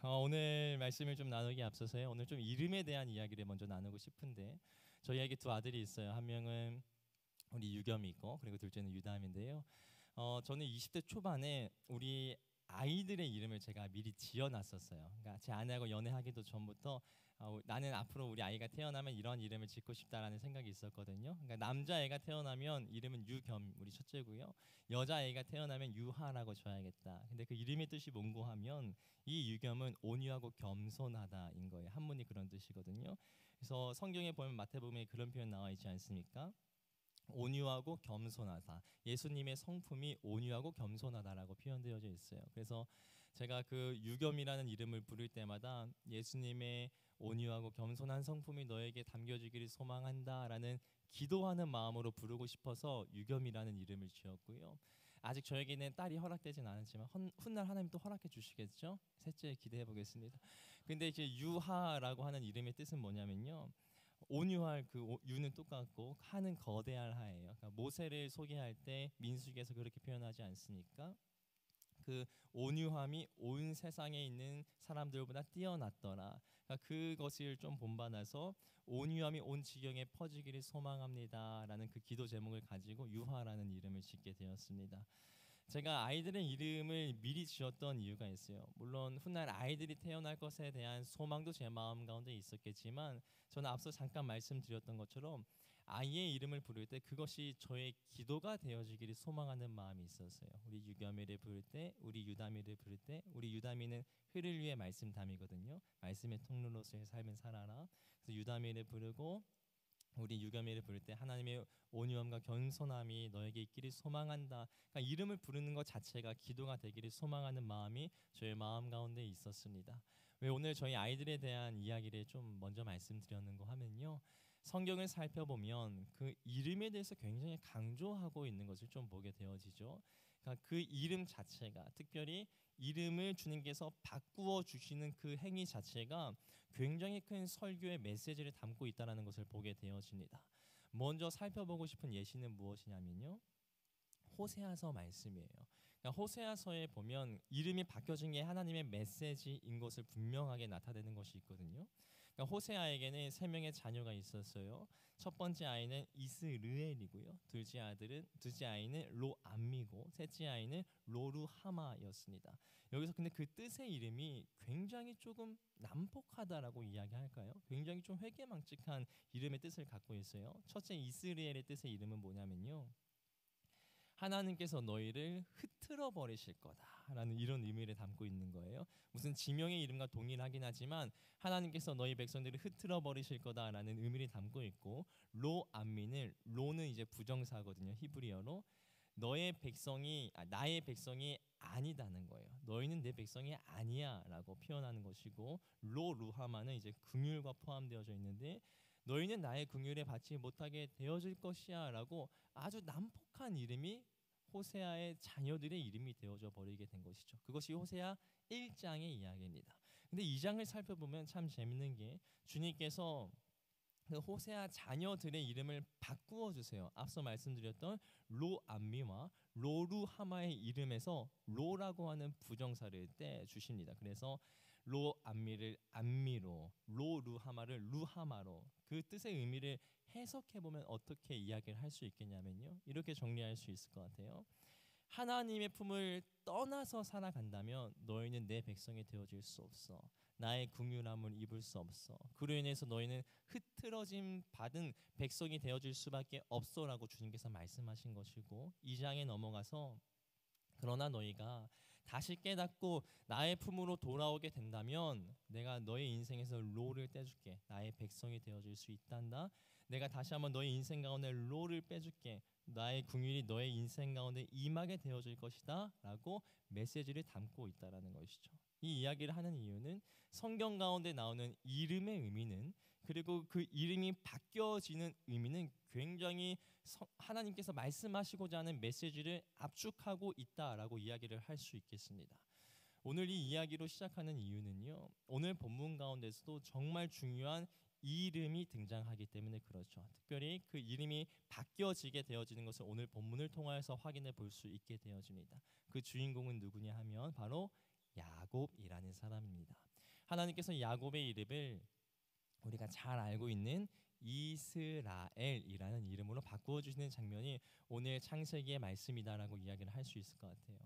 오늘 말씀을 좀 나누기 앞서서요. 오늘 좀 이름에 대한 이야기를 먼저 나누고 싶은데 저희에게 두 아들이 있어요. 한 명은 우리 유겸이 있고 그리고 둘째는 유담인데요. 저는 20대 초반에 우리 아이들의 이름을 제가 미리 지어놨었어요. 그러니까 제 아내하고 연애하기도 전부터 나는 앞으로 우리 아이가 태어나면 이런 이름을 짓고 싶다라는 생각이 있었거든요. 그러니까 남자애가 태어나면 이름은 유겸, 우리 첫째고요. 여자애가 태어나면 유하라고 줘야겠다. 근데 그 이름의 뜻이 뭔고 하면 이 유겸은 온유하고 겸손하다인 거예요. 한문이 그런 뜻이거든요. 그래서 성경에 보면 마태복음에 그런 표현 나와 있지 않습니까? 온유하고 겸손하다. 예수님의 성품이 온유하고 겸손하다라고 표현되어져 있어요. 그래서 제가 그 유겸이라는 이름을 부를 때마다 예수님의 온유하고 겸손한 성품이 너에게 담겨지기를 소망한다라는 기도하는 마음으로 부르고 싶어서 유겸이라는 이름을 지었고요. 아직 저에게는 딸이 허락되진 않았지만 훗날 하나님 또 허락해 주시겠죠? 셋째 기대해 보겠습니다. 근데 이제 유하라고 하는 이름의 뜻은 뭐냐면요. 온유할 그 유는 똑같고 하는 거대할 하예요. 그러니까 모세를 소개할 때 민수기에서 그렇게 표현하지 않습니까? 그 온유함이 온 세상에 있는 사람들보다 뛰어났더라. 그러니까 그것을 좀 본받아서 온유함이 온 지경에 퍼지기를 소망합니다라는 그 기도 제목을 가지고 유하라는 이름을 짓게 되었습니다. 제가 아이들의 이름을 미리 지었던 이유가 있어요. 물론 훗날 아이들이 태어날 것에 대한 소망도 제 마음 가운데 있었겠지만 저는 앞서 잠깐 말씀드렸던 것처럼 아이의 이름을 부를 때 그것이 저의 기도가 되어지기를 소망하는 마음이 있었어요. 우리 유겸이를 부를 때, 우리 유담이를 부를 때, 우리 유담이는 흐를 위해 말씀담이거든요. 말씀의 통로로서의 삶을 살아라. 그래서 유담이를 부르고 우리 유겸이를 부를 때 하나님의 온유함과 겸손함이 너에게 있기를 소망한다. 그러니까 이름을 부르는 것 자체가 기도가 되기를 소망하는 마음이 저의 마음 가운데 있었습니다. 왜 오늘 저희 아이들에 대한 이야기를 좀 먼저 말씀드렸는가 하면요. 성경을 살펴보면 그 이름에 대해서 굉장히 강조하고 있는 것을 좀 보게 되어지죠. 그러니까 그 이름 자체가 특별히 이름을 주님께서 바꾸어 주시는 그 행위 자체가 굉장히 큰 설교의 메시지를 담고 있다는 것을 보게 되어집니다. 먼저 살펴보고 싶은 예시는 무엇이냐면요. 호세아서 말씀이에요. 그러니까 호세아서에 보면 이름이 바뀌어진 게 하나님의 메시지인 것을 분명하게 나타내는 것이 있거든요. 그러니까 호세아에게는 세 명의 자녀가 있었어요. 첫 번째 아이는 이스르엘이고요. 둘째 아이는 로암미고 셋째 아이는 로루하마였습니다. 여기서 근데 그 뜻의 이름이 굉장히 조금 난폭하다라고 이야기할까요? 굉장히 좀 회개망측한 이름의 뜻을 갖고 있어요. 첫째 이스라엘의 뜻의 이름은 뭐냐면요. 하나님께서 너희를 흩트러 버리실 거다라는 이런 의미를 담고 있는 거예요. 무슨 지명의 이름과 동일하긴 하지만 하나님께서 너희 백성들을 흩트러 버리실 거다라는 의미를 담고 있고 로는 이제 부정사거든요. 히브리어로 나의 백성이 아니다는 거예요. 너희는 내 백성이 아니야라고 표현하는 것이고 루하마는 이제 긍휼과 포함되어져 있는데 너희는 나의 긍휼에 받지 못하게 되어질 것이야라고 아주 난폭한 이름이 호세아의 자녀들의 이름이 되어져 버리게 된 것이죠. 그것이 호세아 1장의 이야기입니다. 근데 2장을 살펴보면 참 재밌는 게 주님께서 그 호세아 자녀들의 이름을 바꾸어 주세요. 앞서 말씀드렸던 로암미와 로루하마의 이름에서 로라고 하는 부정사를 떼 주십니다. 그래서 로암미를 암미로, 로루하마를 루하마로 그 뜻의 의미를 해석해 보면 어떻게 이야기를 할 수 있겠냐면요. 이렇게 정리할 수 있을 것 같아요. 하나님의 품을 떠나서 살아간다면 너희는 내 백성이 되어질 수 없어. 나의 긍휼함을 입을 수 없어. 그로 인해서 너희는 흐트러짐 받은 백성이 되어질 수밖에 없어라고 주님께서 말씀하신 것이고 2장에 넘어가서 그러나 너희가 다시 깨닫고 나의 품으로 돌아오게 된다면 내가 너의 인생에서 로를 떼줄게. 나의 백성이 되어줄 수 있단다. 내가 다시 한번 너의 인생 가운데 로를 빼줄게. 나의 긍휼이 너의 인생 가운데 임하게 되어질 것이다 라고 메시지를 담고 있다는 것이죠. 이 이야기를 하는 이유는 성경 가운데 나오는 이름의 의미는 그리고 그 이름이 바뀌어지는 의미는 굉장히 하나님께서 말씀하시고자 하는 메시지를 압축하고 있다라고 이야기를 할 수 있겠습니다. 오늘 이 이야기로 시작하는 이유는요. 오늘 본문 가운데서도 정말 중요한 이름이 등장하기 때문에 그렇죠. 특별히 그 이름이 바뀌어지게 되어지는 것을 오늘 본문을 통하여서 확인해 볼 수 있게 되어집니다. 그 주인공은 누구냐 하면 바로 야곱이라는 사람입니다. 하나님께서 야곱의 이름을 우리가 잘 알고 있는 이스라엘이라는 이름으로 바꾸어 주시는 장면이 오늘 창세기의 말씀이다라고 이야기를 할 수 있을 것 같아요.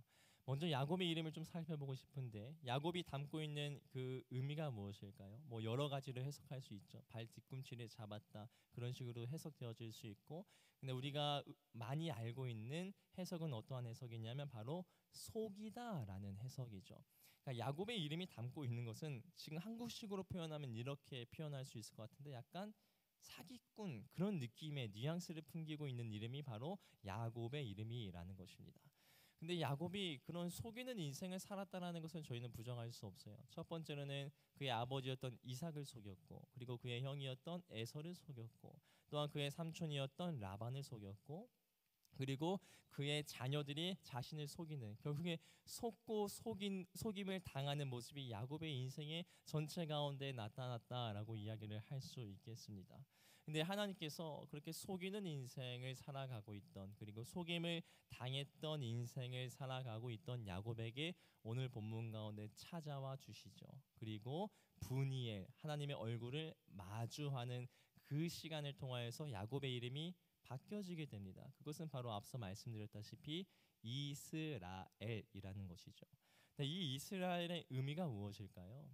먼저 야곱의 이름을 좀 살펴보고 싶은데, 야곱이 담고 있는 그 의미가 무엇일까요? 뭐 여러 가지로 해석할 수 있죠. 발 뒤꿈치를 잡았다, 그런 식으로 해석되어질 수 있고, 근데 우리가 많이 알고 있는 해석은 어떠한 해석이냐면 바로 속이다라는 해석이죠. 그러니까 야곱의 이름이 담고 있는 것은 지금 한국식으로 표현하면 이렇게 표현할 수 있을 것 같은데, 약간 사기꾼 그런 느낌의 뉘앙스를 풍기고 있는 이름이 바로 야곱의 이름이라는 것입니다. 근데 야곱이 그런 속이는 인생을 살았다라는 것은 저희는 부정할 수 없어요. 첫 번째로는 그의 아버지였던 이삭을 속였고, 그리고 그의 형이었던 에서를 속였고, 또한 그의 삼촌이었던 라반을 속였고, 그리고 그의 자녀들이 자신을 속이는, 결국에 속고 속임을 당하는 모습이 야곱의 인생의 전체 가운데 나타났다라고 이야기를 할 수 있겠습니다. 근데 하나님께서 그렇게 속이는 인생을 살아가고 있던, 그리고 속임을 당했던 인생을 살아가고 있던 야곱에게 오늘 본문 가운데 찾아와 주시죠. 그리고 분이엘, 하나님의 얼굴을 마주하는 그 시간을 통하여서 야곱의 이름이 바뀌어지게 됩니다. 그것은 바로 앞서 말씀드렸다시피 이스라엘이라는 것이죠. 이 이스라엘의 의미가 무엇일까요?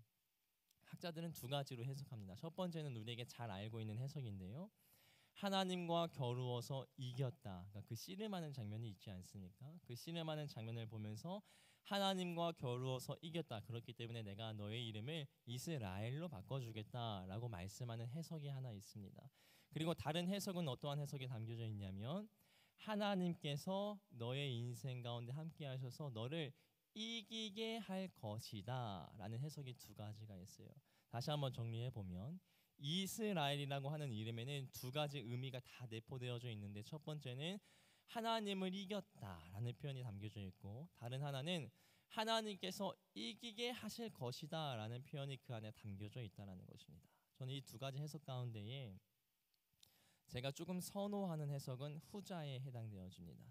학자들은 두 가지로 해석합니다. 첫 번째는 우리에게 잘 알고 있는 해석인데요, 하나님과 겨루어서 이겼다. 그러니까 그 씨름하는 장면이 있지 않습니까? 그 씨름하는 장면을 보면서 하나님과 겨루어서 이겼다, 그렇기 때문에 내가 너의 이름을 이스라엘로 바꿔주겠다라고 말씀하는 해석이 하나 있습니다. 그리고 다른 해석은 어떠한 해석이 담겨져 있냐면, 하나님께서 너의 인생 가운데 함께 하셔서 너를 이기게 할 것이다 라는 해석이 두 가지가 있어요. 다시 한번 정리해 보면, 이스라엘이라고 하는 이름에는 두 가지 의미가 다 내포되어져 있는데, 첫 번째는 하나님을 이겼다라는 표현이 담겨져 있고, 다른 하나는 하나님께서 이기게 하실 것이다 라는 표현이 그 안에 담겨져 있다는 것입니다. 저는 이 두 가지 해석 가운데에 제가 조금 선호하는 해석은 후자에 해당되어집니다.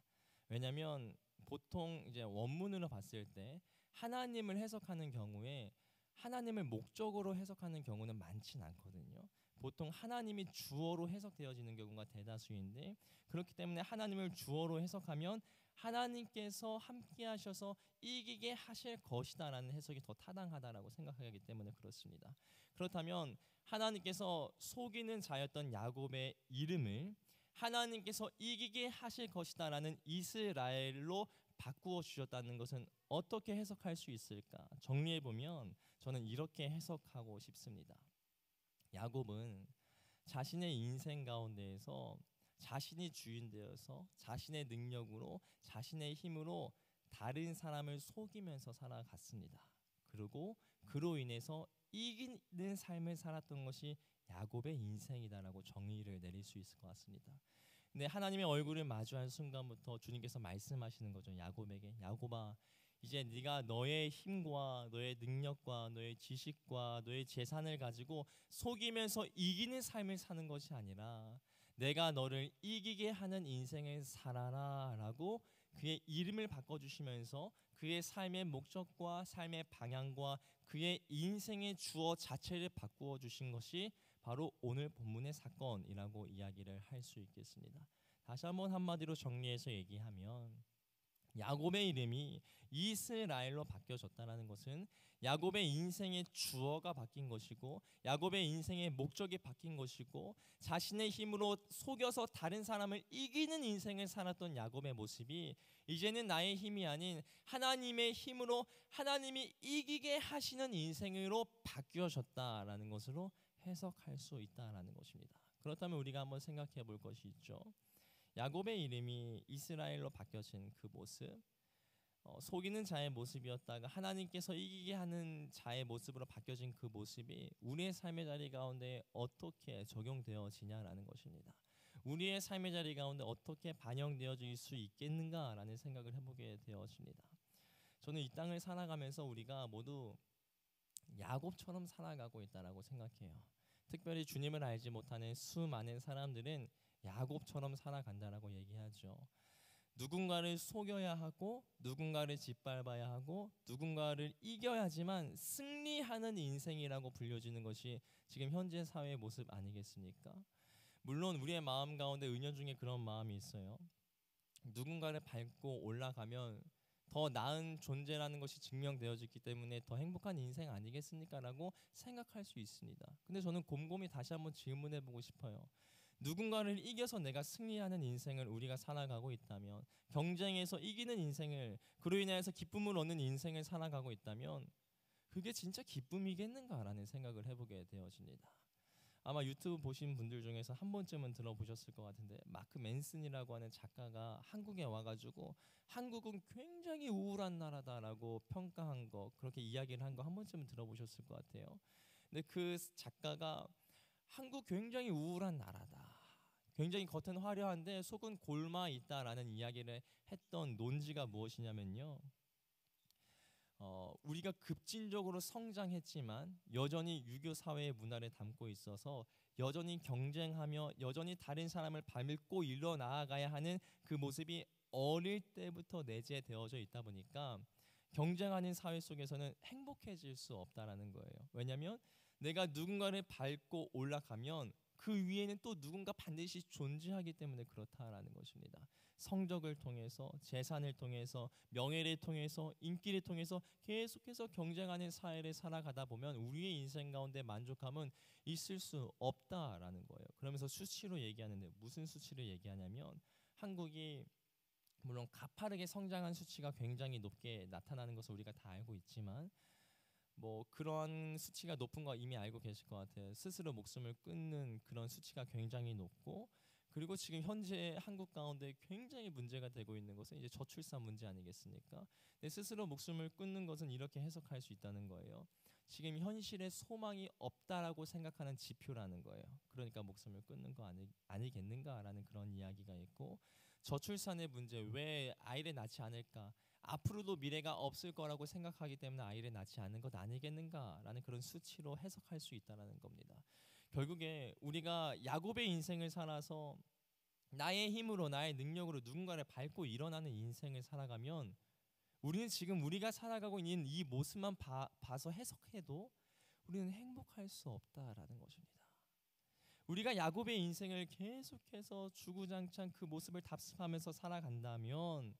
왜냐하면 보통 이제 원문으로 봤을 때 하나님을 해석하는 경우에 하나님을 목적으로 해석하는 경우는 많지는 않거든요. 보통 하나님이 주어로 해석되어지는 경우가 대다수인데, 그렇기 때문에 하나님을 주어로 해석하면 하나님께서 함께 하셔서 이기게 하실 것이다라는 해석이 더 타당하다라고 생각하기 때문에 그렇습니다. 그렇다면 하나님께서 속이는 자였던 야곱의 이름을 하나님께서 이기게 하실 것이다라는 이스라엘로 바꾸어 주셨다는 것은 어떻게 해석할 수 있을까? 정리해 보면 저는 이렇게 해석하고 싶습니다. 야곱은 자신의 인생 가운데에서 자신이 주인 되어서 자신의 능력으로, 자신의 힘으로 다른 사람을 속이면서 살아갔습니다. 그리고 그로 인해서 이기는 삶을 살았던 것이 야곱의 인생이다라고 정의를 내릴 수 있을 것 같습니다. 근데 하나님의 얼굴을 마주한 순간부터 주님께서 말씀하시는 거죠. 야곱에게, 야곱아, 이제 네가 너의 힘과 너의 능력과 너의 지식과 너의 재산을 가지고 속이면서 이기는 삶을 사는 것이 아니라 내가 너를 이기게 하는 인생을 살아라 라고 그의 이름을 바꿔주시면서 그의 삶의 목적과 삶의 방향과 그의 인생의 주어 자체를 바꾸어 주신 것이 바로 오늘 본문의 사건이라고 이야기를 할 수 있겠습니다. 다시 한번 한마디로 정리해서 얘기하면, 야곱의 이름이 이스라엘로 바뀌어졌다는 것은 야곱의 인생의 주어가 바뀐 것이고, 야곱의 인생의 목적이 바뀐 것이고, 자신의 힘으로 속여서 다른 사람을 이기는 인생을 살았던 야곱의 모습이 이제는 나의 힘이 아닌 하나님의 힘으로 하나님이 이기게 하시는 인생으로 바뀌어졌다라는 것으로 해석할 수 있다라는 것입니다. 그렇다면 우리가 한번 생각해 볼 것이 있죠. 야곱의 이름이 이스라엘로 바뀌어진 그 모습, 속이는 자의 모습이었다가 하나님께서 이기게 하는 자의 모습으로 바뀌어진 그 모습이 우리의 삶의 자리 가운데 어떻게 적용되어지냐라는 것입니다. 우리의 삶의 자리 가운데 어떻게 반영되어질 수 있겠는가라는 생각을 해보게 되어집니다. 저는 이 땅을 살아가면서 우리가 모두 야곱처럼 살아가고 있다라고 생각해요. 특별히 주님을 알지 못하는 수많은 사람들은 야곱처럼 살아간다라고 얘기하죠. 누군가를 속여야 하고 누군가를 짓밟아야 하고 누군가를 이겨야지만 승리하는 인생이라고 불려지는 것이 지금 현재 사회의 모습 아니겠습니까? 물론 우리의 마음 가운데 은연중에 그런 마음이 있어요. 누군가를 밟고 올라가면 더 나은 존재라는 것이 증명되어졌기 때문에 더 행복한 인생 아니겠습니까? 라고 생각할 수 있습니다. 근데 저는 곰곰이 다시 한번 질문해 보고 싶어요. 누군가를 이겨서 내가 승리하는 인생을 우리가 살아가고 있다면, 경쟁에서 이기는 인생을, 그로 인해서 기쁨을 얻는 인생을 살아가고 있다면 그게 진짜 기쁨이겠는가라는 생각을 해보게 되어집니다. 아마 유튜브 보신 분들 중에서 한 번쯤은 들어보셨을 것 같은데, 마크 맨슨이라고 하는 작가가 한국에 와가지고 한국은 굉장히 우울한 나라다라고 평가한 거, 그렇게 이야기를 한 거 한 번쯤은 들어보셨을 것 같아요. 근데 그 작가가 한국 굉장히 우울한 나라다, 굉장히 겉은 화려한데 속은 골마 있다라는 이야기를 했던 논지가 무엇이냐면요, 우리가 급진적으로 성장했지만 여전히 유교 사회의 문화를 담고 있어서 여전히 경쟁하며 여전히 다른 사람을 밟고 일러 나아가야 하는 그 모습이 어릴 때부터 내재되어져 있다 보니까 경쟁하는 사회 속에서는 행복해질 수 없다라는 거예요. 왜냐하면 내가 누군가를 밟고 올라가면 그 위에는 또 누군가 반드시 존재하기 때문에 그렇다라는 것입니다. 성적을 통해서, 재산을 통해서, 명예를 통해서, 인기를 통해서 계속해서 경쟁하는 사회를 살아가다 보면 우리의 인생 가운데 만족함은 있을 수 없다라는 거예요. 그러면서 수치로 얘기하는데, 무슨 수치를 얘기하냐면, 한국이 물론 가파르게 성장한 수치가 굉장히 높게 나타나는 것을 우리가 다 알고 있지만, 뭐 그러한 수치가 높은 거 이미 알고 계실 것 같아요. 스스로 목숨을 끊는 그런 수치가 굉장히 높고, 그리고 지금 현재 한국 가운데 굉장히 문제가 되고 있는 것은 이제 저출산 문제 아니겠습니까? 근데 스스로 목숨을 끊는 것은 이렇게 해석할 수 있다는 거예요. 지금 현실에 소망이 없다라고 생각하는 지표라는 거예요. 그러니까 목숨을 끊는 거 아니겠는가라는 그런 이야기가 있고, 저출산의 문제, 왜 아이를 낳지 않을까? 앞으로도 미래가 없을 거라고 생각하기 때문에 아이를 낳지 않는 것 아니겠는가라는 그런 수치로 해석할 수 있다는 겁니다. 결국에 우리가 야곱의 인생을 살아서 나의 힘으로, 나의 능력으로 누군가를 밟고 일어나는 인생을 살아가면 우리는 지금 우리가 살아가고 있는 이 모습만 봐서 해석해도 우리는 행복할 수 없다라는 것입니다. 우리가 야곱의 인생을 계속해서 주구장창 그 모습을 답습하면서 살아간다면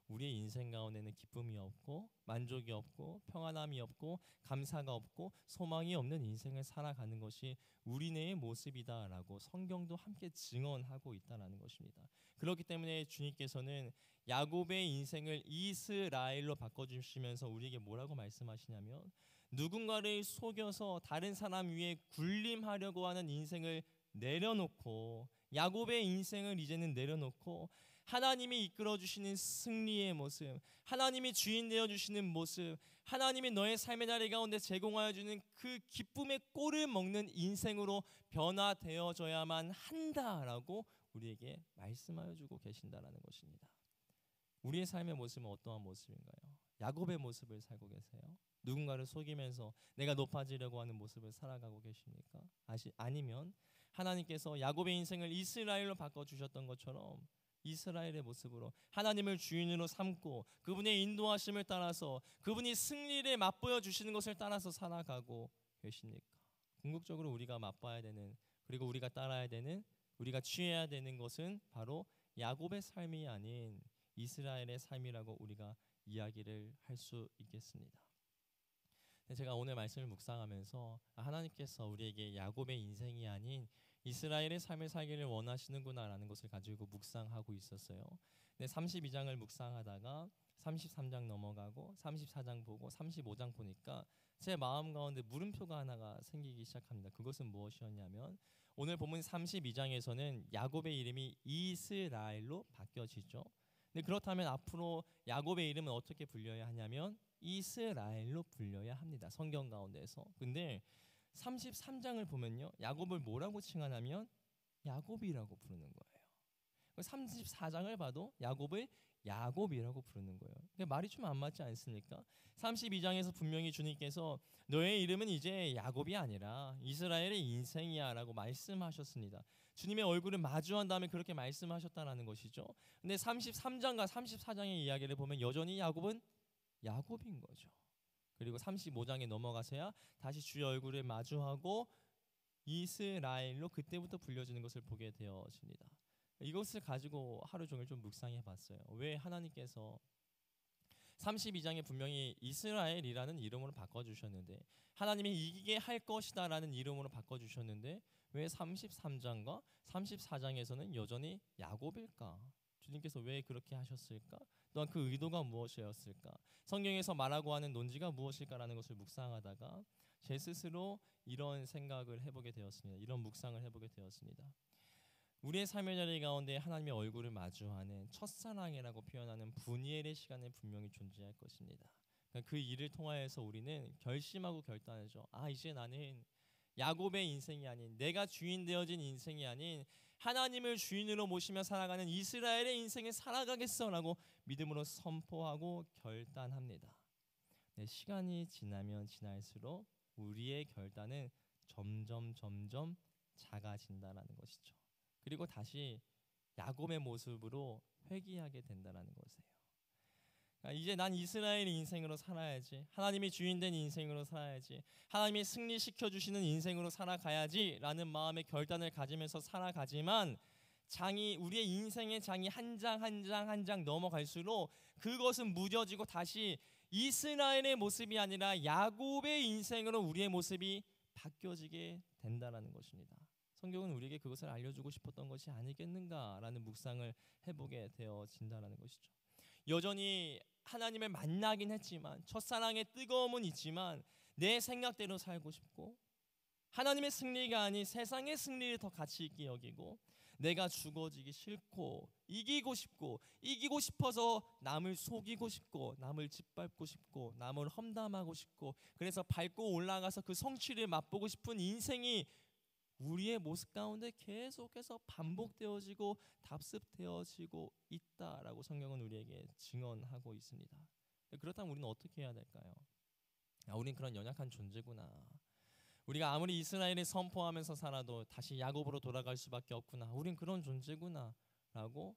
우리의 인생 가운데는 기쁨이 없고 만족이 없고 평안함이 없고 감사가 없고 소망이 없는 인생을 살아가는 것이 우리네의 모습이다라고 성경도 함께 증언하고 있다는 것입니다. 그렇기 때문에 주님께서는 야곱의 인생을 이스라엘로 바꿔주시면서 우리에게 뭐라고 말씀하시냐면, 누군가를 속여서 다른 사람 위에 군림하려고 하는 인생을 내려놓고, 야곱의 인생을 이제는 내려놓고 하나님이 이끌어주시는 승리의 모습, 하나님이 주인 되어주시는 모습, 하나님이 너의 삶의 자리 가운데 제공하여 주는 그 기쁨의 꼴을 먹는 인생으로 변화되어져야만 한다라고 우리에게 말씀하여 주고 계신다라는 것입니다. 우리의 삶의 모습은 어떠한 모습인가요? 야곱의 모습을 살고 계세요? 누군가를 속이면서 내가 높아지려고 하는 모습을 살아가고 계십니까? 아니면 하나님께서 야곱의 인생을 이스라엘로 바꿔주셨던 것처럼 이스라엘의 모습으로 하나님을 주인으로 삼고 그분의 인도하심을 따라서 그분이 승리를 맛보여 주시는 것을 따라서 살아가고 계십니까? 궁극적으로 우리가 맛봐야 되는, 그리고 우리가 따라야 되는, 우리가 취해야 되는 것은 바로 야곱의 삶이 아닌 이스라엘의 삶이라고 우리가 이야기를 할 수 있겠습니다. 제가 오늘 말씀을 묵상하면서 하나님께서 우리에게 야곱의 인생이 아닌 이스라엘의 삶을 살기를 원하시는구나라는 것을 가지고 묵상하고 있었어요. 근데 32장을 묵상하다가 33장 넘어가고 34장 보고 35장 보니까 제 마음 가운데 물음표가 하나가 생기기 시작합니다. 그것은 무엇이었냐면, 오늘 본문 32장에서는 야곱의 이름이 이스라엘로 바뀌어지죠. 근데 그렇다면 앞으로 야곱의 이름은 어떻게 불려야 하냐면 이스라엘로 불려야 합니다. 성경 가운데서. 근데 33장을 보면요, 야곱을 뭐라고 칭하냐면 야곱이라고 부르는 거예요. 34장을 봐도 야곱을 야곱이라고 부르는 거예요. 그러니까 말이 좀 안 맞지 않습니까? 32장에서 분명히 주님께서 너의 이름은 이제 야곱이 아니라 이스라엘의 인생이야라고 말씀하셨습니다. 주님의 얼굴을 마주한 다음에 그렇게 말씀하셨다라는 것이죠. 근데 33장과 34장의 이야기를 보면 여전히 야곱은 야곱인 거죠. 그리고 35장에 넘어가서야 다시 주의 얼굴을 마주하고 이스라엘로 그때부터 불려지는 것을 보게 되어집니다. 이것을 가지고 하루 종일 좀 묵상해 봤어요. 왜 하나님께서 32장에 분명히 이스라엘이라는 이름으로 바꿔주셨는데, 하나님이 이기게 할 것이다 라는 이름으로 바꿔주셨는데 왜 33장과 34장에서는 여전히 야곱일까? 주님께서 왜 그렇게 하셨을까? 또한 그 의도가 무엇이었을까? 성경에서 말하고 하는 논지가 무엇일까라는 것을 묵상하다가 제 스스로 이런 생각을 해보게 되었습니다. 이런 묵상을 해보게 되었습니다. 우리의 삶의 자리 가운데 하나님의 얼굴을 마주하는 첫사랑이라고 표현하는 분이엘의 시간에 분명히 존재할 것입니다. 그 일을 통하여서 우리는 결심하고 결단하죠. 이제 나는 야곱의 인생이 아닌, 내가 주인 되어진 인생이 아닌 하나님을 주인으로 모시며 살아가는 이스라엘의 인생을 살아가겠어라고 믿음으로 선포하고 결단합니다. 네, 시간이 지나면 지날수록 우리의 결단은 점점 작아진다라는 것이죠. 그리고 다시 야곱의 모습으로 회귀하게 된다는 것이에요. 그러니까 이제 난 이스라엘의 인생으로 살아야지, 하나님이 주인된 인생으로 살아야지, 하나님이 승리시켜 주시는 인생으로 살아가야지 라는 마음의 결단을 가지면서 살아가지만, 우리의 인생의 장이 한 장 한 장 넘어갈수록 그것은 무뎌지고 다시 이스라엘의 모습이 아니라 야곱의 인생으로 우리의 모습이 바뀌어지게 된다는 것입니다. 성경은 우리에게 그것을 알려주고 싶었던 것이 아니겠는가라는 묵상을 해보게 되어진다는 것이죠. 여전히 하나님을 만나긴 했지만, 첫사랑의 뜨거움은 있지만 내 생각대로 살고 싶고, 하나님의 승리가 아닌 세상의 승리를 더 가치 있게 여기고, 내가 죽어지기 싫고 이기고 싶고, 이기고 싶어서 남을 속이고 싶고, 남을 짓밟고 싶고, 남을 험담하고 싶고, 그래서 밟고 올라가서 그 성취를 맛보고 싶은 인생이 우리의 모습 가운데 계속해서 반복되어지고 답습되어지고 있다라고 성경은 우리에게 증언하고 있습니다. 그렇다면 우리는 어떻게 해야 될까요? 우린 그런 연약한 존재구나. 우리가 아무리 이스라엘을 선포하면서 살아도 다시 야곱으로 돌아갈 수밖에 없구나. 우린 그런 존재구나 라고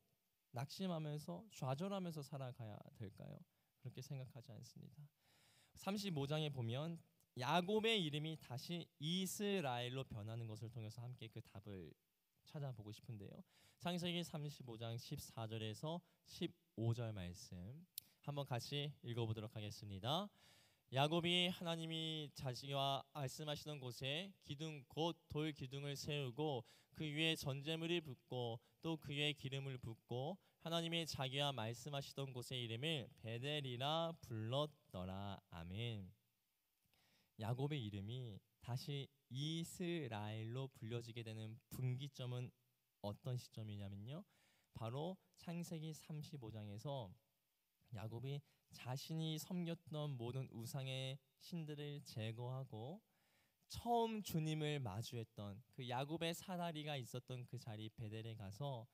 낙심하면서 좌절하면서 살아가야 될까요? 그렇게 생각하지 않습니다. 35장에 보면 야곱의 이름이 다시 이스라엘로 변하는 것을 통해서 함께 그 답을 찾아보고 싶은데요. 창세기 35장 14절에서 15절 말씀 한번 같이 읽어보도록 하겠습니다. 야곱이 하나님이 자기와 말씀하시던 곳에 기둥 곧 돌 기둥을 세우고 그 위에 전제물이 붓고 또 그 위에 기름을 붓고 하나님이 자기와 말씀하시던 곳의 이름을 베델이라 불렀더라. 아멘. 야곱의 이름이 다시 이스라엘로 불려지게 되는 분기점은 어떤 시점이냐면요, 바로 창세기 35장에서 야곱이 자신이 섬겼던 모든 우상의 신들을 제거하고 처음 주님을 마주했던 그 야곱의 사다리가 있었던 그 자리 베델에 가서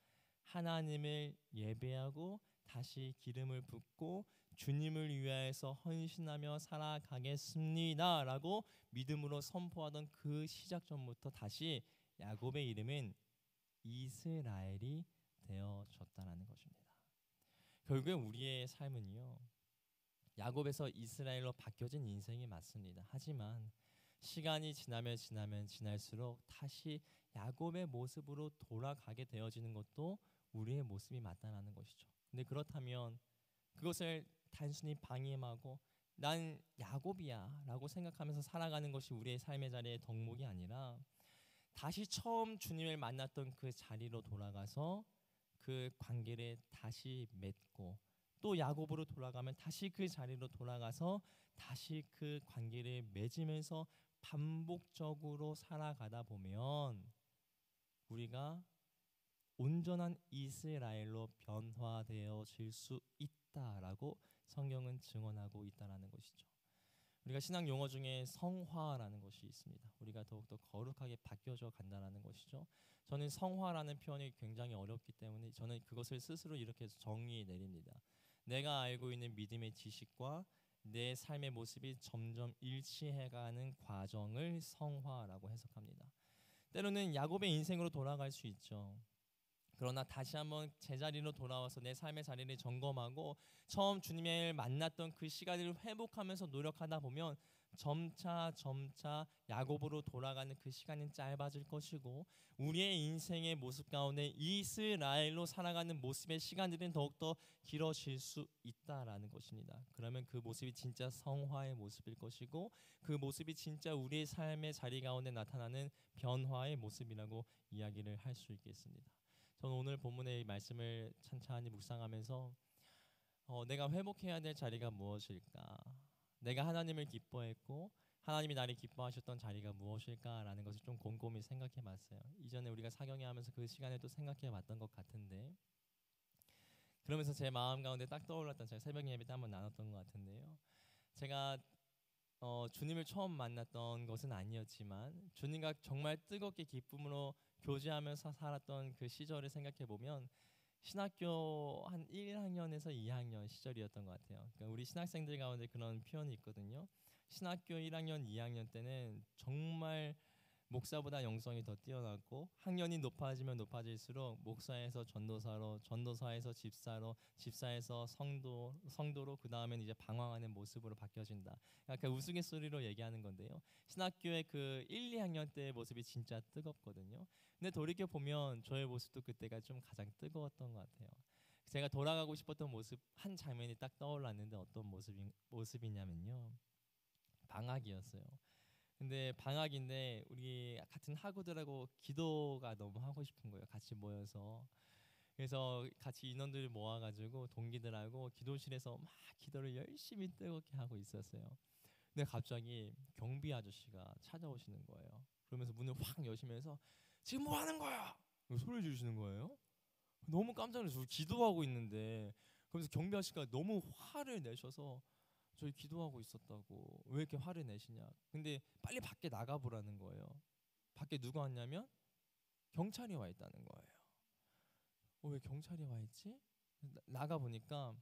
하나님을 예배하고 다시 기름을 붓고 주님을 위하여서 헌신하며 살아가겠습니다 라고 믿음으로 선포하던 그 시작점부터 다시 야곱의 이름은 이스라엘이 되어졌다는 것입니다. 결국에 우리의 삶은요, 야곱에서 이스라엘로 바뀌어진 인생이 맞습니다. 하지만 시간이 지나면 지날수록 다시 야곱의 모습으로 돌아가게 되어지는 것도 우리의 모습이 맞다는 것이죠. 근데 그렇다면 그것을 단순히 방임하고 난 야곱이야 라고 생각하면서 살아가는 것이 우리의 삶의 자리의 덕목이 아니라, 다시 처음 주님을 만났던 그 자리로 돌아가서 그 관계를 다시 맺고, 또 야곱으로 돌아가면 다시 그 자리로 돌아가서 다시 그 관계를 맺으면서 반복적으로 살아가다 보면 우리가 온전한 이스라엘로 변화되어질 수 있다라고 성경은 증언하고 있다라는 것이죠. 우리가 신앙 용어 중에 성화라는 것이 있습니다. 우리가 더욱더 거룩하게 바뀌어져 간다는 것이죠. 저는 성화라는 표현이 굉장히 어렵기 때문에 저는 그것을 스스로 이렇게 정의 내립니다. 내가 알고 있는 믿음의 지식과 내 삶의 모습이 점점 일치해가는 과정을 성화라고 해석합니다. 때로는 야곱의 인생으로 돌아갈 수 있죠. 그러나 다시 한번 제자리로 돌아와서 내 삶의 자리를 점검하고 처음 주님을 만났던 그 시간을 회복하면서 노력하다 보면 점차 야곱으로 돌아가는 그 시간은 짧아질 것이고 우리의 인생의 모습 가운데 이스라엘로 살아가는 모습의 시간들은 더욱더 길어질 수 있다라는 것입니다. 그러면 그 모습이 진짜 성화의 모습일 것이고 그 모습이 진짜 우리의 삶의 자리 가운데 나타나는 변화의 모습이라고 이야기를 할 수 있겠습니다. 저는 오늘 본문의 말씀을 찬찬히 묵상하면서 내가 회복해야 될 자리가 무엇일까? 내가 하나님을 기뻐했고 하나님이 나를 기뻐하셨던 자리가 무엇일까라는 것을 좀 곰곰이 생각해 봤어요. 이전에 우리가 사경에 하면서 그 시간에 또 생각해 봤던 것 같은데 그러면서 제 마음 가운데 딱 떠올랐던 제가 새벽 예배 때 한번 나눴던 것 같은데요. 제가 주님을 처음 만났던 것은 아니었지만 주님과 정말 뜨겁게 기쁨으로 교제하면서 살았던 그 시절을 생각해 보면 신학교 한 1학년에서 2학년 시절이었던 것 같아요. 그러니까 우리 신학생들 가운데 그런 표현이 있거든요. 신학교 1학년, 2학년 때는 정말 목사보다 영성이 더 뛰어났고 학년이 높아지면 높아질수록 목사에서 전도사로, 전도사에서 집사로, 집사에서 성도로 그 다음에는 이제 방황하는 모습으로 바뀌어진다. 약간 우스갯소리로 얘기하는 건데요. 신학교의 그 1, 2학년 때의 모습이 진짜 뜨겁거든요. 근데 돌이켜 보면 저의 모습도 그때가 좀 가장 뜨거웠던 것 같아요. 제가 돌아가고 싶었던 모습 한 장면이 딱 떠올랐는데 어떤 모습이냐면요. 방학이었어요. 근데 방학인데 우리 같은 학우들하고 기도가 너무 하고 싶은 거예요. 같이 모여서. 그래서 같이 인원들을 모아가지고 동기들하고 기도실에서 막 기도를 열심히 뜨겁게 하고 있었어요. 근데 갑자기 경비 아저씨가 찾아오시는 거예요. 그러면서 문을 확 여시면서 지금 뭐 하는 거야? 소리 지르시는 거예요. 너무 깜짝 놀라서 기도하고 있는데 그러면서 경비 아저씨가 너무 화를 내셔서 저희 기도하고 있었다고 왜 이렇게 화를 내시냐. 근데 빨리 밖에 나가보라는 거예요. 밖에 누가 왔냐면 경찰이 와 있다는 거예요. 왜 경찰이 와 있지? 나가 보니까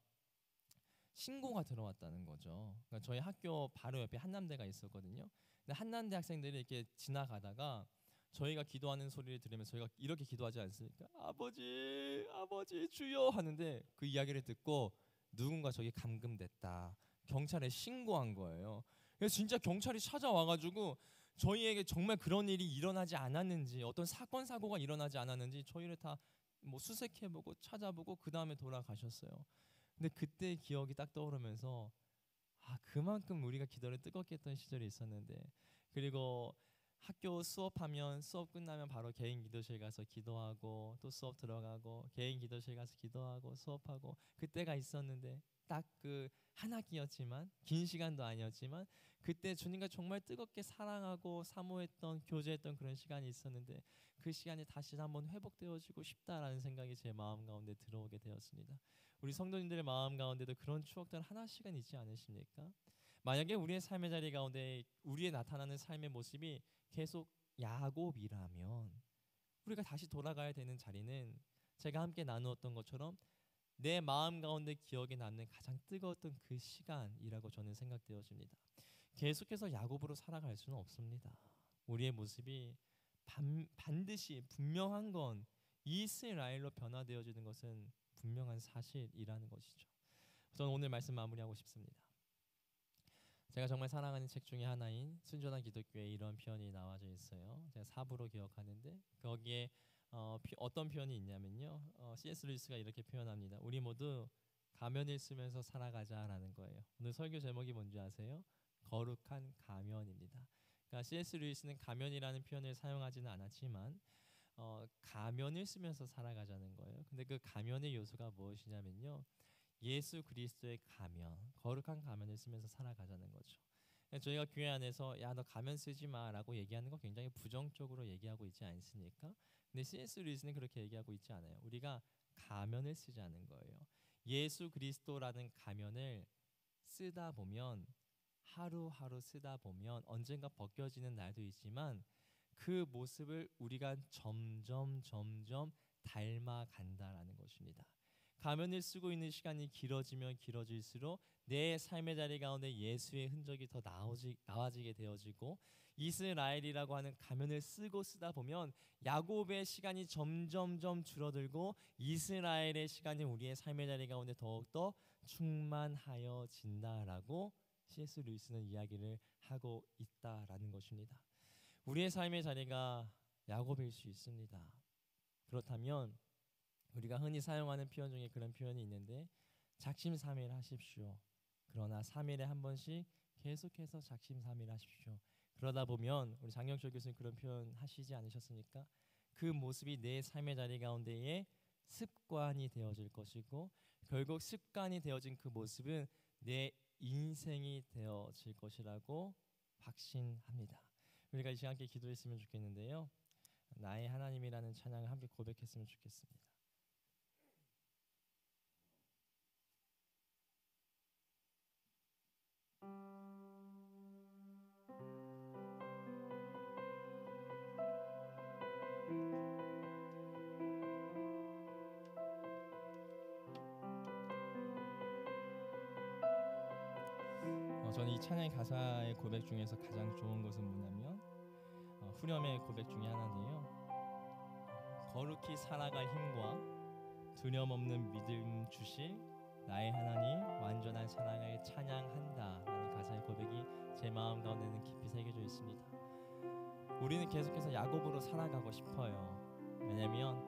신고가 들어왔다는 거죠. 그러니까 저희 학교 바로 옆에 한남대가 있었거든요. 근데 한남대 학생들이 이렇게 지나가다가 저희가 기도하는 소리를 들으면서 저희가 이렇게 기도하지 않습니까? 아버지, 아버지 주여 하는데 그 이야기를 듣고 누군가 저기 감금됐다. 경찰에 신고한 거예요. 그래서 진짜 경찰이 찾아와가지고 저희에게 정말 그런 일이 일어나지 않았는지 어떤 사건 사고가 일어나지 않았는지 저희를 다 뭐 수색해보고 찾아보고 그 다음에 돌아가셨어요. 근데 그때 기억이 딱 떠오르면서 그만큼 우리가 기도를 뜨겁게 했던 시절이 있었는데 그리고 학교 수업하면 수업 끝나면 바로 개인 기도실 가서 기도하고 또 수업 들어가고 개인 기도실 가서 기도하고 수업하고 그때가 있었는데 딱 그 한 학기였지만 긴 시간도 아니었지만 그때 주님과 정말 뜨겁게 사랑하고 사모했던 교제했던 그런 시간이 있었는데 그 시간이 다시 한번 회복되어지고 싶다라는 생각이 제 마음 가운데 들어오게 되었습니다. 우리 성도님들의 마음 가운데도 그런 추억들 하나씩은 있지 않으십니까? 만약에 우리의 삶의 자리 가운데 우리의 나타나는 삶의 모습이 계속 야곱이라면 우리가 다시 돌아가야 되는 자리는 제가 함께 나누었던 것처럼 내 마음 가운데 기억에 남는 가장 뜨거웠던 그 시간이라고 저는 생각되어집니다. 계속해서 야곱으로 살아갈 수는 없습니다. 우리의 모습이 반드시 분명한 건 이스라엘로 변화되어지는 것은 분명한 사실이라는 것이죠. 저는 오늘 말씀 마무리하고 싶습니다. 제가 정말 사랑하는 책 중에 하나인 순전한 기독교에 이런 표현이 나와져 있어요. 제가 4부로 기억하는데 거기에 어떤 표현이 있냐면요. C.S. 루이스가 이렇게 표현합니다. 우리 모두 가면을 쓰면서 살아가자라는 거예요. 오늘 설교 제목이 뭔지 아세요? 거룩한 가면입니다. 그러니까 C.S. 루이스는 가면이라는 표현을 사용하지는 않았지만 가면을 쓰면서 살아가자는 거예요. 근데 그 가면의 요소가 무엇이냐면요. 예수 그리스도의 가면, 거룩한 가면을 쓰면서 살아가자는 거죠. 저희가 교회 안에서 야 너 가면 쓰지 마라고 얘기하는 거 굉장히 부정적으로 얘기하고 있지 않습니까? 근데 C.S. 루이스는 그렇게 얘기하고 있지 않아요. 우리가 가면을 쓰자는 거예요. 예수 그리스도라는 가면을 쓰다 보면 하루하루 쓰다 보면 언젠가 벗겨지는 날도 있지만 그 모습을 우리가 점점 닮아간다라는 것입니다. 가면을 쓰고 있는 시간이 길어지면 길어질수록 내 삶의 자리 가운데 예수의 흔적이 더 나와지게 되어지고, 이스라엘이라고 하는 가면을 쓰다 보면 야곱의 시간이 점점 줄어들고 이스라엘의 시간이 우리의 삶의 자리 가운데 더욱더 충만하여진다라고 C.S. 루이스는 이야기를 하고 있다라는 것입니다. 우리의 삶의 자리가 야곱일 수 있습니다. 그렇다면 우리가 흔히 사용하는 표현 중에 그런 표현이 있는데, 작심삼일 하십시오. 그러나 3일에 한 번씩 계속해서 작심삼일 하십시오. 그러다 보면 우리 장영철 교수님 그런 표현 하시지 않으셨습니까? 그 모습이 내 삶의 자리 가운데에 습관이 되어질 것이고, 결국 습관이 되어진 그 모습은 내 인생이 되어질 것이라고 확신합니다. 우리가 이 시간 함께 기도했으면 좋겠는데요, 나의 하나님이라는 찬양을 함께 고백했으면 좋겠습니다. 저는 이 찬양의 가사의 고백 중에서 가장 좋은 것은 뭐냐면 후렴의 고백 중에 하나인데요, 거룩히 살아갈 힘과 두려움없는 믿음 주실 나의 하나님, 완전한 사랑을 찬양한다 라는 가사의 고백이 제 마음 가운데는 깊이 새겨져 있습니다. 우리는 계속해서 야곱으로 살아가고 싶어요. 왜냐면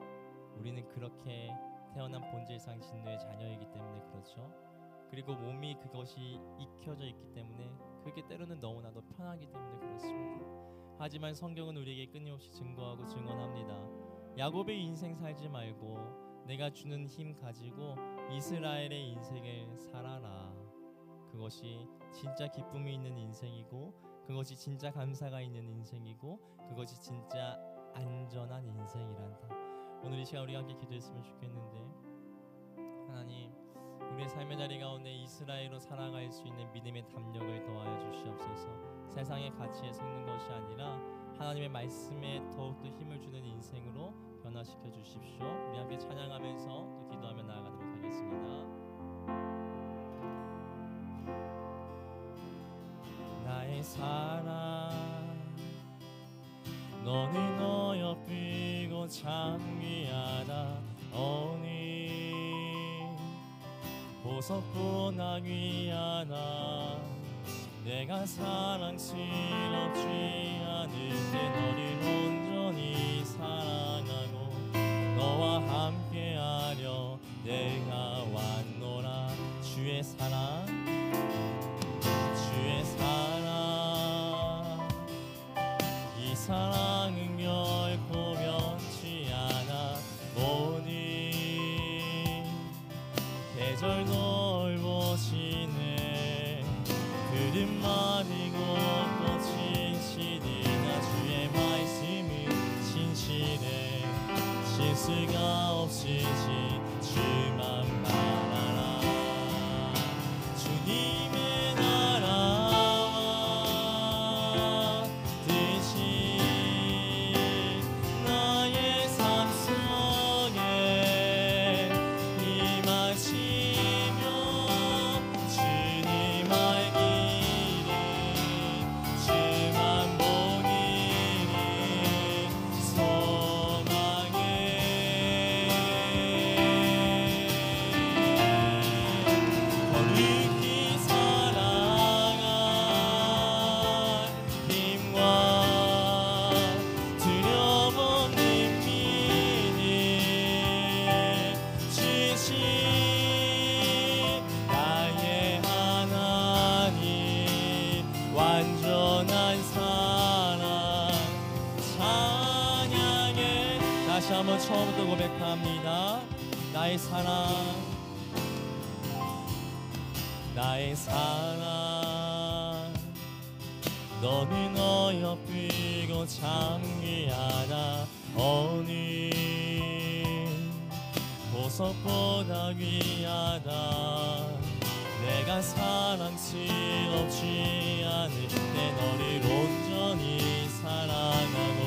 우리는 그렇게 태어난 본질상 진노의 자녀이기 때문에 그렇죠. 그리고 몸이 그것이 익혀져 있기 때문에 그게 때로는 너무나도 편하기 때문에 그렇습니다. 하지만 성경은 우리에게 끊임없이 증거하고 증언합니다. 야곱의 인생 살지 말고 내가 주는 힘 가지고 이스라엘의 인생을 살아라. 그것이 진짜 기쁨이 있는 인생이고, 그것이 진짜 감사가 있는 인생이고, 그것이 진짜 안전한 인생이란다. 오늘 이 시간 우리가 함께 기도했으면 좋겠는데, 하나님, 우리의 삶의 자리 가운데 이스라엘로 살아갈 수 있는 믿음의 담력을 더하여 주시옵소서. 세상의 가치에 속는 것이 아니라 하나님의 말씀에 더욱더 힘을 주는 인생으로 변화시켜 주십시오. 우리 함께 찬양하면서 또 기도하며 나아가도록 하겠습니다. 나의 사랑, 너는 어여삐고 참 귀하다. 보석보다 귀하다. 내가 사랑스럽지 않은데 너를 온전히 사랑하고 너와 함께하려 내가 왔노라. 주의 사랑, 주의 사랑, 이 사랑은 결코 변치 않아. 모든 계절 돌보시네. 그릇 마르고 꽃이 시리나 주의 말씀은 진실해. 실수가 없으시 주만 바라라. 주님의 나라와 뜻이 나의 삶 속에 임하시며 주님 알기를 주만 보기를 소망해. 거룩히 살아갈 힘과 두려움 없는 믿음 주신 나의 하나님, 완전한 사랑 찬양해. 다시 한번 처음부터 고백합니다. 나의 사랑, 나의 사랑, 너는 어여삐고 참 귀하다. 어느 보석보다 귀하다. 내가 사랑스럽지 않을 때 너를 온전히 사랑하고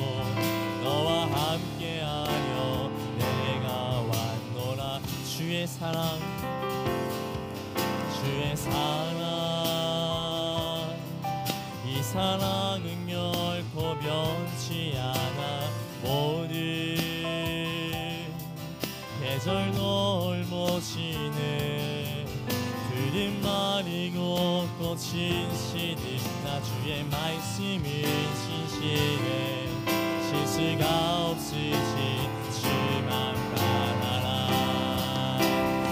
너와 함께하려 내가 왔노라. 주의 사랑 이 사랑은 결코 변치 않아. 모든 계절 돌보시는 푸른 마르고 꽃인 시들 나 주의 말씀은 신실해 실수가 없으시 주만 바라라.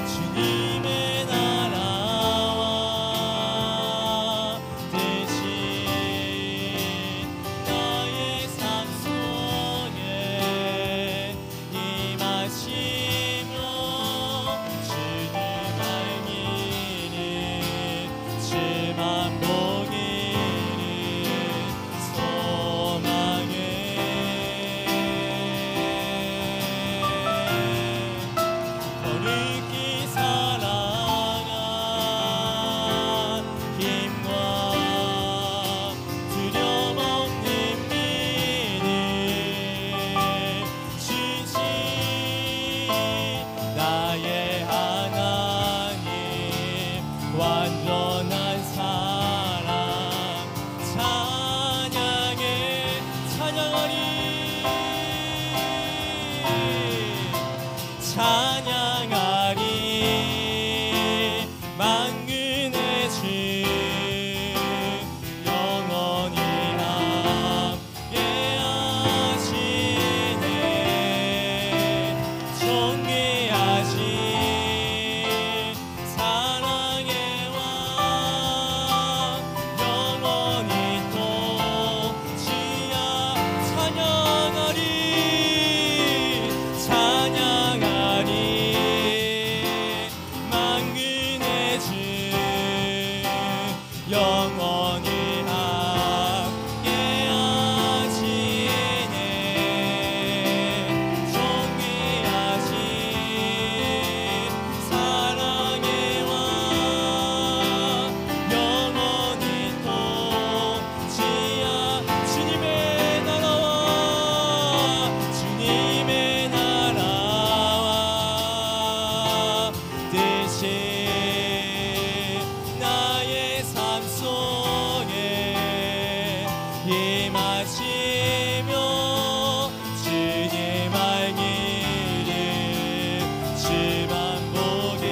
주님의 나라와 대신 나의 삶 속에 임하시며 주님 알기를 주만 보기를 소망해. 거룩히 살아가 힘과 두려움 없는 믿음 주신 나의 하나님 완전한 사랑 찬양하리 만군의 주 영원히 함께하시네. 존귀하신 사랑의 왕 영원히 또 지아 찬양하리 만군의 주 영원히 함께하시네. 존귀하신 사랑의 왕 영원히 또 지아 주님의 나라와 대신 나의 삶 속에 임하시며 주님 알기를 주만 보기를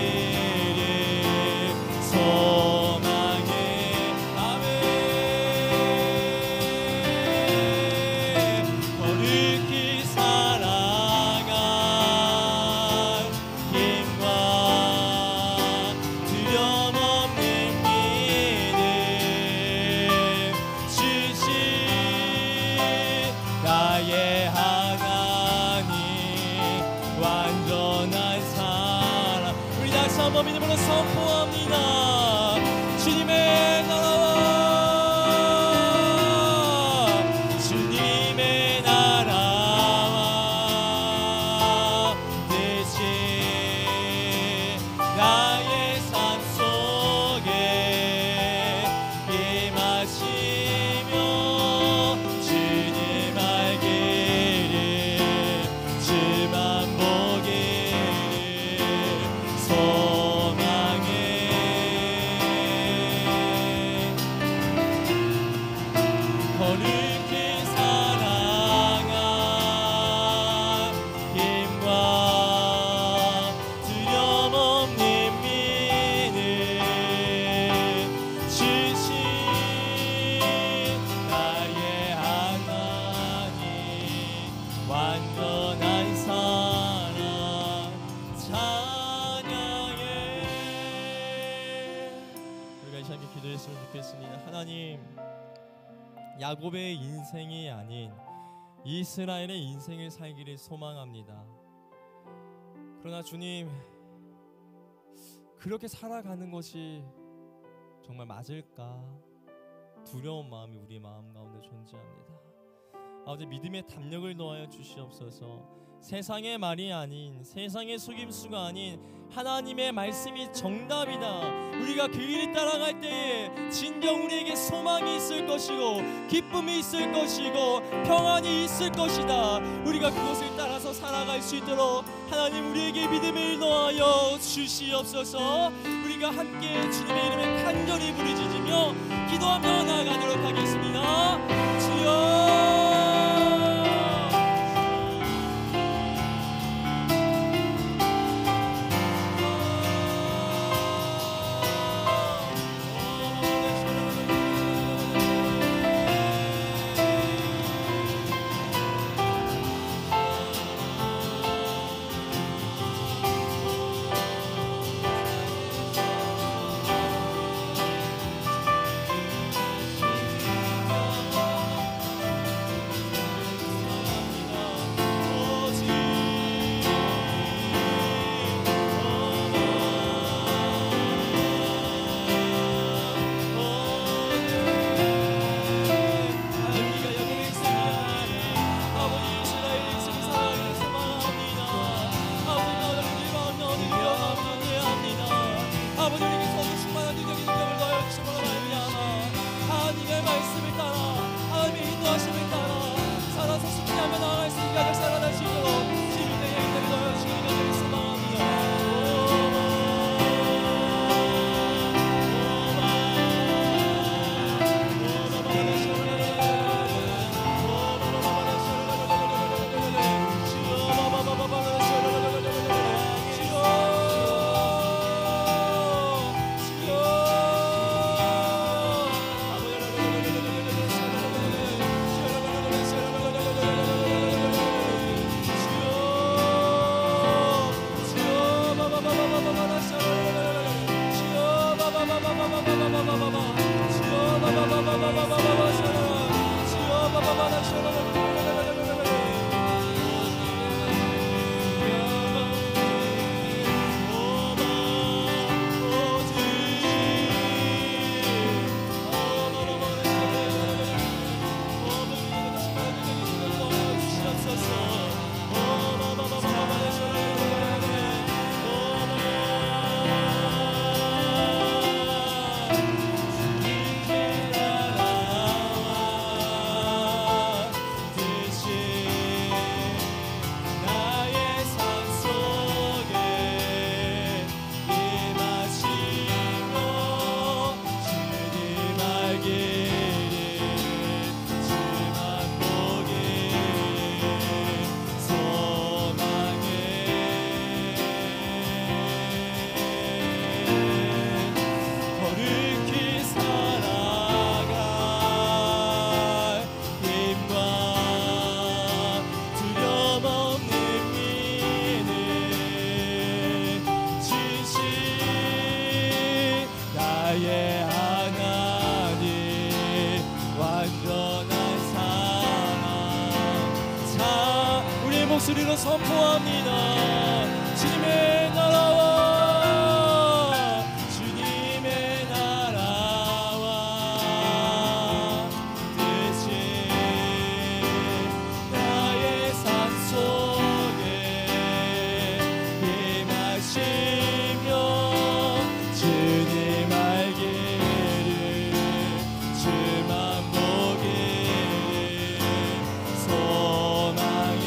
소망해. 아멘. 거룩히 살아가 힘과 두려움 없는 믿음 주신 나의 하나님 완전한 사랑. 우리 다시 한번 믿음으로 선포합니다. 주님의 나라와 대신 나의 삶 속에 임하시며 주님 알기를 주만 보기를 소망해. 거룩히 살아가 힘과 두려움 없는 믿음 주신 나의 하나님 완전한 사랑 찬양해. 우리가 이 시간에 기도했으면 좋겠습니다. 하나님, 야곱의 인생이 아닌 이스라엘의 인생을 살기를 소망합니다. 그러나 주님, 그렇게 살아가는 것이 정말 맞을까? 두려운 마음이 우리 마음 가운데 존재합니다. 아버지 믿음의 담력을 놓아여 주시옵소서. 세상의 말이 아닌, 세상의 속임수가 아닌 하나님의 말씀이 정답이다. 우리가 그 길을 따라갈 때에 진정 우리에게 소망이 있을 것이고 기쁨이 있을 것이고 평안이 있을 것이다. 우리가 그것을 따라서 살아갈 수 있도록 하나님 우리에게 믿음을 놓아여 주시옵소서. 우리가 함께 주님의 이름에 간절히 부르짖으며 기도하며 나아가도록 하겠습니다. 주여, 목소리로 선포합니다. 주님의 나라와 주님의 나라와 뜻이 나의 삶 속에 임하시며 주님 알기를 주만 보기를 소망해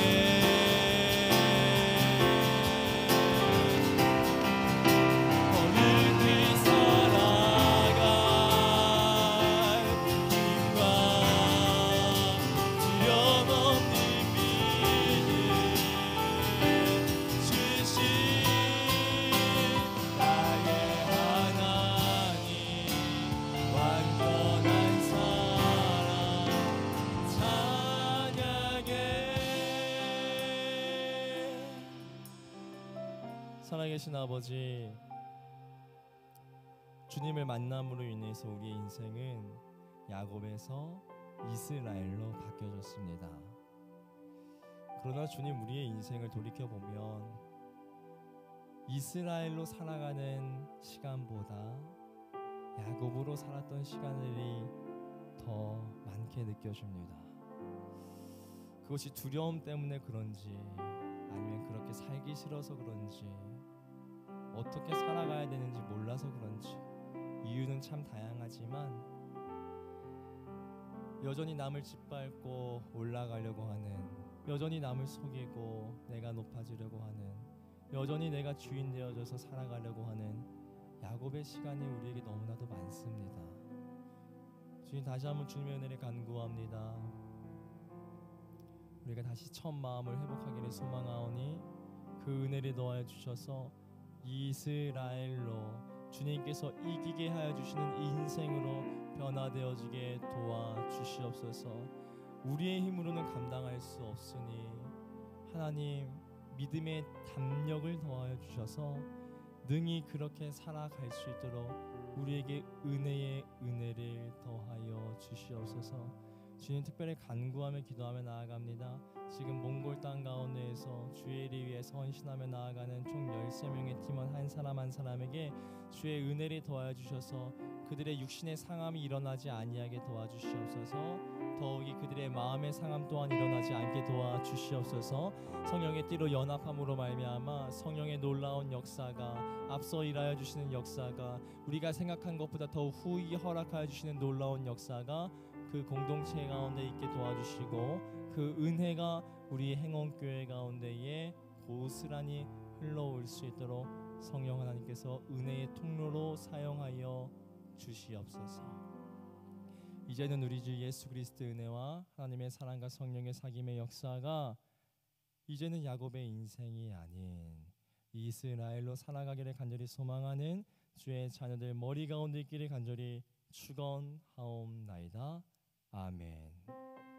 살아계신 아버지, 주님을 만남으로 인해서 우리의 인생은 야곱에서 이스라엘로 바뀌어졌습니다. 그러나 주님, 우리의 인생을 돌이켜보면 이스라엘로 살아가는 시간보다 야곱으로 살았던 시간들이 더 많게 느껴집니다. 그것이 두려움 때문에 그런지 아니면 그렇게 살기 싫어서 그런지 어떻게 살아가야 되는지 몰라서 그런지 이유는 참 다양하지만 여전히 남을 짓밟고 올라가려고 하는, 여전히 남을 속이고 내가 높아지려고 하는, 여전히 내가 주인 되어져서 살아가려고 하는 야곱의 시간이 우리에게 너무나도 많습니다. 주님, 다시 한번 주님의 은혜를 간구합니다. 우리가 다시 첫 마음을 회복하기를 소망하오니 그 은혜를 더하여 주셔서 이스라엘로 주님께서 이기게 하여 주시는 인생으로 변화되어지게 도와주시옵소서. 우리의 힘으로는 감당할 수 없으니 하나님 믿음의 담력을 더하여 주셔서 능히 그렇게 살아갈 수 있도록 우리에게 은혜의 은혜를 더하여 주시옵소서. 주님, 특별히 간구하며 기도하며 나아갑니다. 지금 몽골 땅 가운데에서 주의 일을 위해서 헌신하며 나아가는 총 13명의 팀원 한 사람 한 사람에게 주의 은혜를 더하여 주셔서 그들의 육신의 상함이 일어나지 아니하게 도와주시옵소서. 더욱이 그들의 마음의 상함 또한 일어나지 않게 도와주시옵소서. 성령의 띠로 연합함으로 말미암아 성령의 놀라운 역사가, 앞서 일하여 주시는 역사가, 우리가 생각한 것보다 더 후히 허락하여 주시는 놀라운 역사가 그 공동체 가운데 있게 도와주시고 그 은혜가 우리 행원교회 가운데에 고스란히 흘러올 수 있도록 성령 하나님께서 은혜의 통로로 사용하여 주시옵소서. 이제는 우리 주 예수 그리스도의 은혜와 하나님의 사랑과 성령의 사귐의 역사가 이제는 야곱의 인생이 아닌 이스라엘로 살아가기를 간절히 소망하는 주의 자녀들 머리 가운데 있기를 간절히 축원하옵나이다. 아멘.